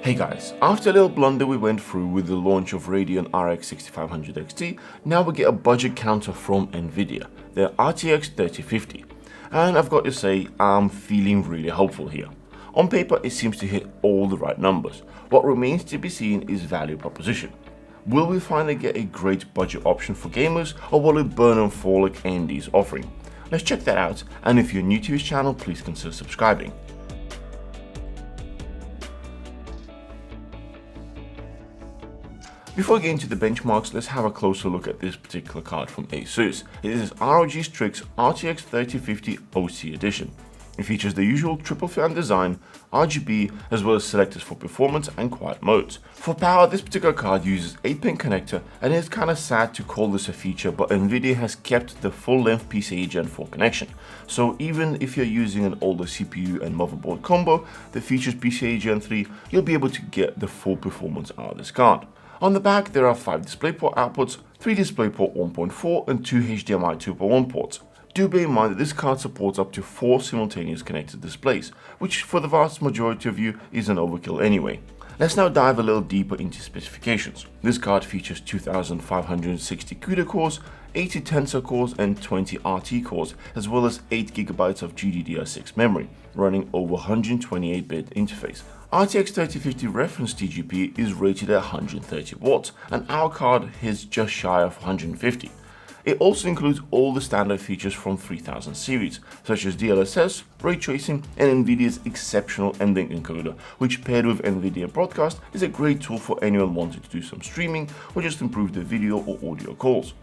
Hey guys, after a little blunder we went through with the launch of Radeon RX 6500 XT, now we get a budget counter from NVIDIA, the RTX 3050. And I've got to say, I'm feeling really hopeful here. On paper it seems to hit all the right numbers. What remains to be seen is value proposition. Will we finally get a great budget option for gamers, or will it burn and fall like AMD's offering? Let's check that out, and if you're new to this channel, please consider subscribing. Before getting to the benchmarks, let's have a closer look at this particular card from ASUS. It is ROG Strix RTX 3050 OC Edition. It features the usual triple fan design, RGB, as well as selectors for performance and quiet modes. For power, this particular card uses 8-pin connector, and it's kinda sad to call this a feature, but NVIDIA has kept the full-length PCIe Gen 4 connection. So even if you're using an older CPU and motherboard combo that features PCIe Gen 3, you'll be able to get the full performance out of this card. On the back, there are 5 DisplayPort outputs, 3 DisplayPort 1.4 and 2 HDMI 2.1 ports. Do bear in mind that this card supports up to 4 simultaneous connected displays, which for the vast majority of you is an overkill anyway. Let's now dive a little deeper into specifications. This card features 2560 CUDA cores, 80 Tensor cores and 20 RT cores, as well as 8 GB of GDDR6 memory, running over 128-bit interface. RTX 3050 reference TGP is rated at 130 watts, and our card is just shy of 150. It also includes all the standard features from 3000 series, such as DLSS, ray tracing, and NVIDIA's exceptional NVLink encoder, which paired with NVIDIA Broadcast is a great tool for anyone wanting to do some streaming or just improve their video or audio calls.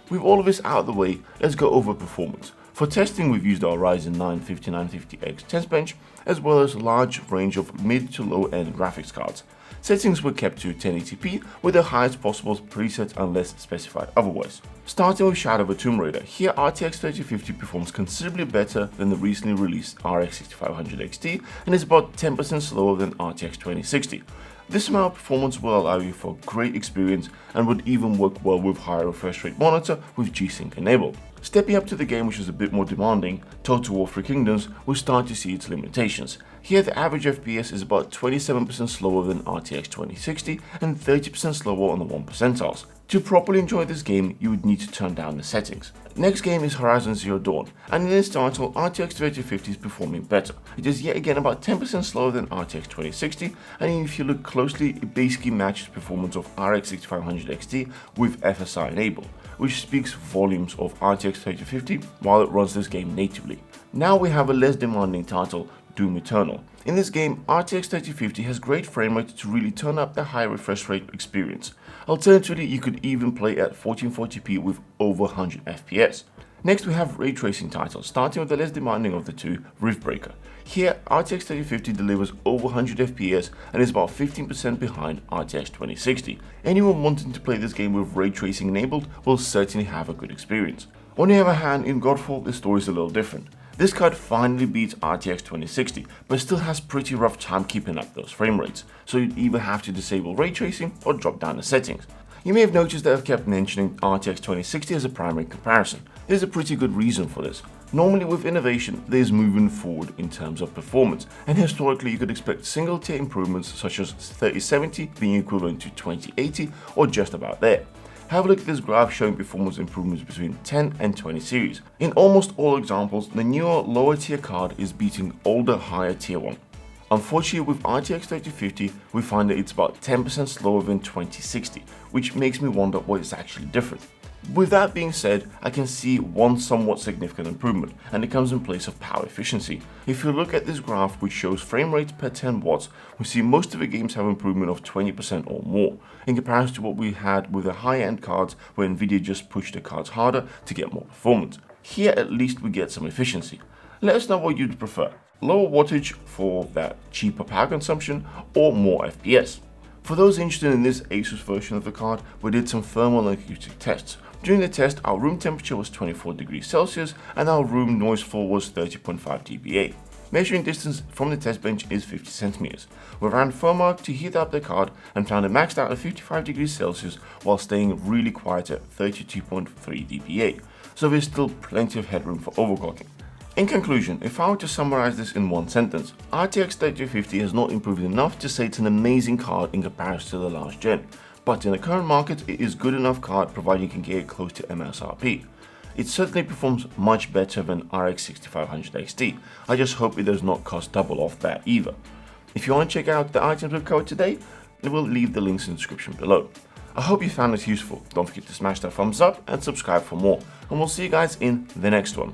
With all of this out of the way, let's go over performance. For testing, we've used our Ryzen 9 5950X Testbench, as well as a large range of mid to low end graphics cards. Settings were kept to 1080p with the highest possible preset unless specified otherwise. Starting with Shadow of a Tomb Raider, here RTX 3050 performs considerably better than the recently released RX 6500 XT and is about 10% slower than RTX 2060. This amount of performance will allow you for a great experience and would even work well with higher refresh rate monitor with G-Sync enabled. Stepping up to the game, which is a bit more demanding, Total War 3 Kingdoms, will start to see its limitations. Here the average FPS is about 27% slower than RTX 2060 and 30% slower on the 1 percentiles. To properly enjoy this game, you would need to turn down the settings. Next game is Horizon Zero Dawn, and in this title, RTX 3050 is performing better. It is yet again about 10% slower than RTX 2060, and if you look closely, it basically matches performance of RX 6500 XT with FSR enabled, which speaks volumes of RTX 3050 while it runs this game natively. Now we have a less demanding title, Doom Eternal. In this game, RTX 3050 has great frame rate to really turn up the high refresh rate experience. Alternatively, you could even play at 1440p with over 100 FPS. Next we have ray tracing titles, starting with the less demanding of the two, Riftbreaker. Here, RTX 3050 delivers over 100 FPS and is about 15% behind RTX 2060. Anyone wanting to play this game with ray tracing enabled will certainly have a good experience. On the other hand, in Godfall, the story is a little different. This card finally beats RTX 2060, but still has pretty rough time keeping up those frame rates, so you'd either have to disable ray tracing or drop down the settings. You may have noticed that I've kept mentioning RTX 2060 as a primary comparison. There's a pretty good reason for this. Normally with innovation, there's moving forward in terms of performance, and historically you could expect single tier improvements such as 3070 being equivalent to 2080 or just about there. Have a look at this graph showing performance improvements between 10 and 20 series. In almost all examples, the newer lower tier card is beating older higher tier one. Unfortunately, with RTX 3050, we find that it's about 10% slower than 2060, which makes me wonder what is actually different. With that being said, I can see one somewhat significant improvement, and it comes in place of power efficiency. If you look at this graph which shows frame rates per 10 watts, we see most of the games have improvement of 20% or more, in comparison to what we had with the high-end cards where NVIDIA just pushed the cards harder to get more performance. Here at least we get some efficiency. Let us know what you'd prefer, lower wattage for that cheaper power consumption or more FPS. For those interested in this ASUS version of the card, we did some thermal and acoustic tests. During the test, our room temperature was 24 degrees Celsius and our room noise floor was 30.5 dBA. Measuring distance from the test bench is 50 centimeters. We ran Thermark to heat up the card and found it maxed out at 55 degrees Celsius while staying really quiet at 32.3 dBA, so there's still plenty of headroom for overclocking. In conclusion, if I were to summarize this in one sentence, RTX 3050 has not improved enough to say it's an amazing card in comparison to the last gen, but in the current market it is good enough card provided you can get it close to MSRP. It certainly performs much better than RX 6500 XT, I just hope it does not cost double off that either. If you want to check out the items we've covered today, I will leave the links in the description below. I hope you found this useful, don't forget to smash that thumbs up and subscribe for more, and we'll see you guys in the next one.